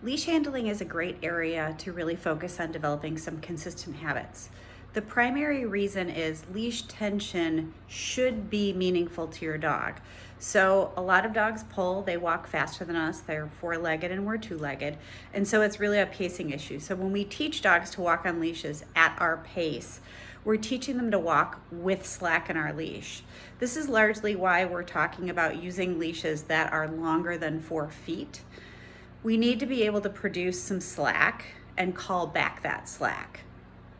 Leash handling is a great area to really focus on developing some consistent habits. The primary reason is leash tension should be meaningful to your dog. So a lot of dogs pull, they walk faster than us, they're four-legged and we're two-legged, and so it's really a pacing issue. So when we teach dogs to walk on leashes at our pace, we're teaching them to walk with slack in our leash. This is largely why we're talking about using leashes that are longer than 4 feet. We need to be able to produce some slack and call back that slack.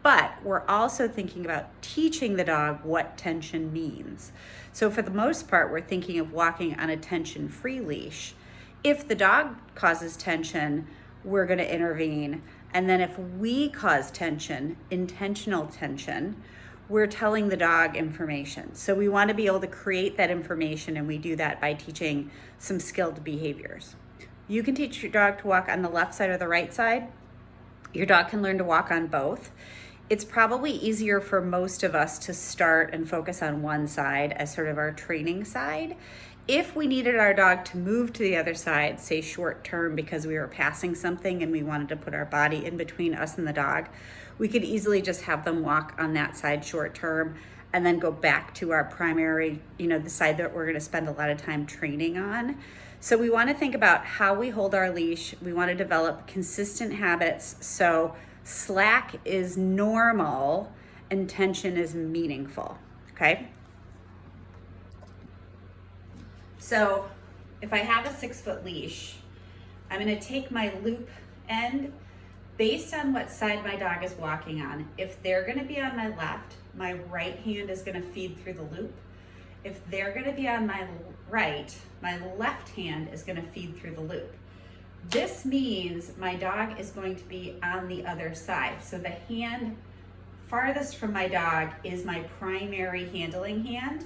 But we're also thinking about teaching the dog what tension means. So for the most part, we're thinking of walking on a tension-free leash. If the dog causes tension, we're going to intervene. And then if we cause tension, intentional tension, we're telling the dog information. So we want to be able to create that information, and we do that by teaching some skilled behaviors. You can teach your dog to walk on the left side or the right side. Your dog can learn to walk on both. It's probably easier for most of us to start and focus on one side as sort of our training side. If we needed our dog to move to the other side, say short term because we were passing something and we wanted to put our body in between us and the dog, we could easily just have them walk on that side short term and then go back to our primary, the side that we're going to spend a lot of time training on. So we want to think about how we hold our leash. We want to develop consistent habits so slack is normal and tension is meaningful, okay? So if I have a 6-foot leash, I'm going to take my loop end based on what side my dog is walking on. If they're going to be on my left, my right hand is going to feed through the loop. If they're going to be on my right, my left hand is going to feed through the loop. This means my dog is going to be on the other side. So the hand farthest from my dog is my primary handling hand.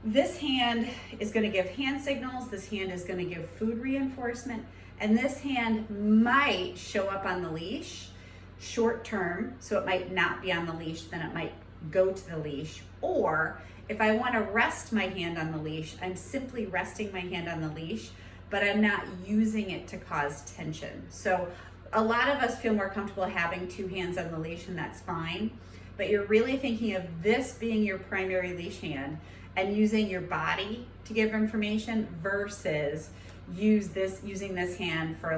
This hand is going to give hand signals. This hand is going to give food reinforcement. And this hand might show up on the leash short term. So it might not be on the leash, then it might go to the leash. Or if I want to rest my hand on the leash, I'm simply resting my hand on the leash, but I'm not using it to cause tension. So a lot of us feel more comfortable having 2 hands on the leash, and that's fine. But you're really thinking of this being your primary leash hand and using your body to give information versus using this hand for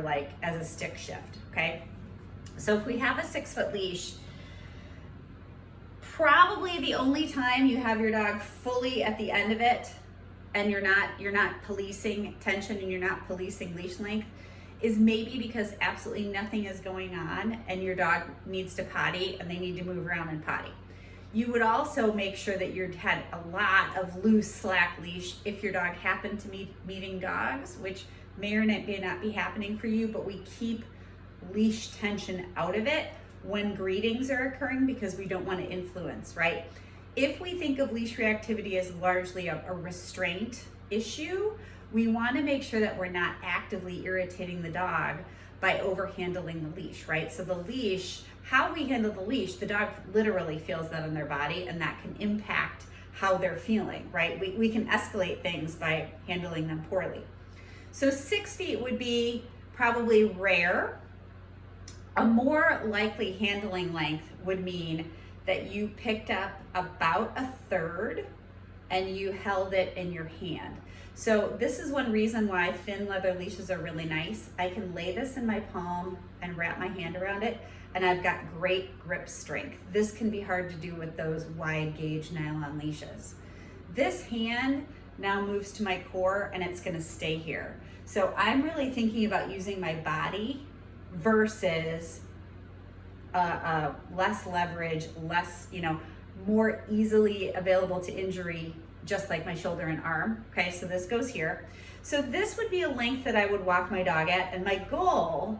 as a stick shift, okay? So if we have a 6-foot leash, probably the only time you have your dog fully at the end of it and you're not policing tension and you're not policing leash length is maybe because absolutely nothing is going on and your dog needs to potty and they need to move around and potty. You would also make sure that you had a lot of loose slack leash if your dog happened to meeting dogs, which may or may not be happening for you, but we keep leash tension out of it when greetings are occurring because we don't want to influence, right? If we think of leash reactivity as largely a restraint issue, we want to make sure that we're not actively irritating the dog by overhandling the leash, right? So the leash, how we handle the leash, the dog literally feels that on their body, and that can impact how they're feeling, right? We can escalate things by handling them poorly. So 6 feet would be probably rare. A more likely handling length would mean that you picked up about 1/3 and you held it in your hand. So this is one reason why thin leather leashes are really nice. I can lay this in my palm and wrap my hand around it, and I've got great grip strength. This can be hard to do with those wide gauge nylon leashes. This hand now moves to my core and it's gonna stay here. So I'm really thinking about using my body versus less leverage, less, more easily available to injury, just like my shoulder and arm. Okay, so this goes here. So this would be a length that I would walk my dog at, and my goal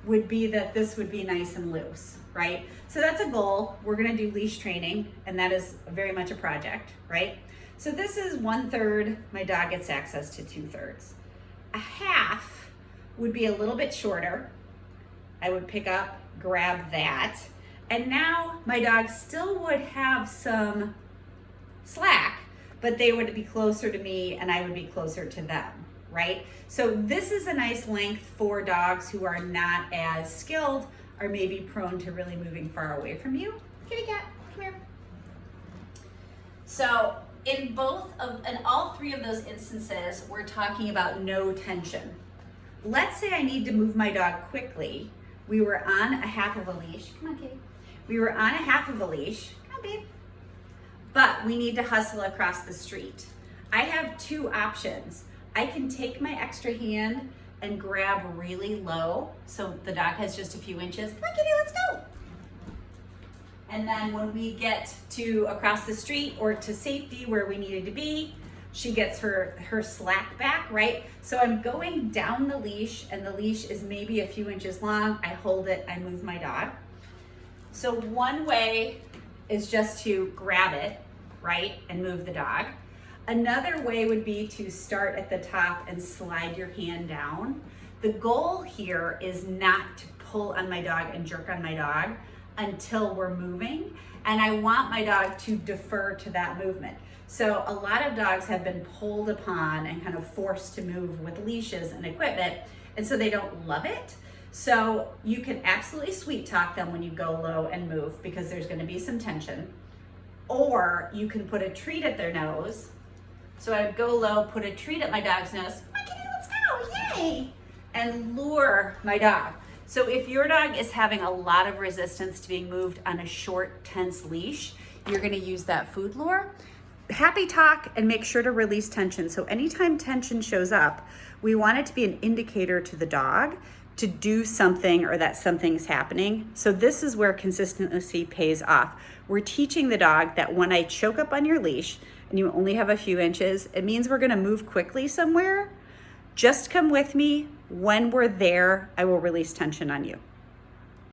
would be that this would be nice and loose, right? So that's a goal. We're gonna do leash training, and that is very much a project, right? So this is 1/3, my dog gets access to 2/3. A half would be a little bit shorter. I would pick up, grab that, and now my dog still would have some slack, but they would be closer to me and I would be closer to them, right? So this is a nice length for dogs who are not as skilled or maybe prone to really moving far away from you. Kitty cat, come here. So in all three of those instances, we're talking about no tension. Let's say I need to move my dog quickly. We were on a half of a leash. Come on, kitty. We were on a half of a leash. Come on, babe. But we need to hustle across the street. I have two options. I can take my extra hand and grab really low so the dog has just a few inches. Come on, kitty, let's go. And then when we get to across the street or to safety where we needed to be, she gets her slack back, right? So I'm going down the leash and the leash is maybe a few inches long. I hold it, I move my dog. So one way is just to grab it, right, and move the dog. Another way would be to start at the top and slide your hand down. The goal here is not to pull on my dog and jerk on my dog until we're moving, and I want my dog to defer to that movement. So a lot of dogs have been pulled upon and kind of forced to move with leashes and equipment, and so they don't love it. So you can absolutely sweet talk them when you go low and move because there's going to be some tension. Or you can put a treat at their nose. So I would go low, put a treat at my dog's nose. Come on, kitty, let's go, yay! And lure my dog. So if your dog is having a lot of resistance to being moved on a short, tense leash, you're going to use that food lure. Happy talk and make sure to release tension. So anytime tension shows up, we want it to be an indicator to the dog to do something or that something's happening. So this is where consistency pays off. We're teaching the dog that when I choke up on your leash and you only have a few inches, it means we're gonna move quickly somewhere. Just come with me. When we're there, I will release tension on you.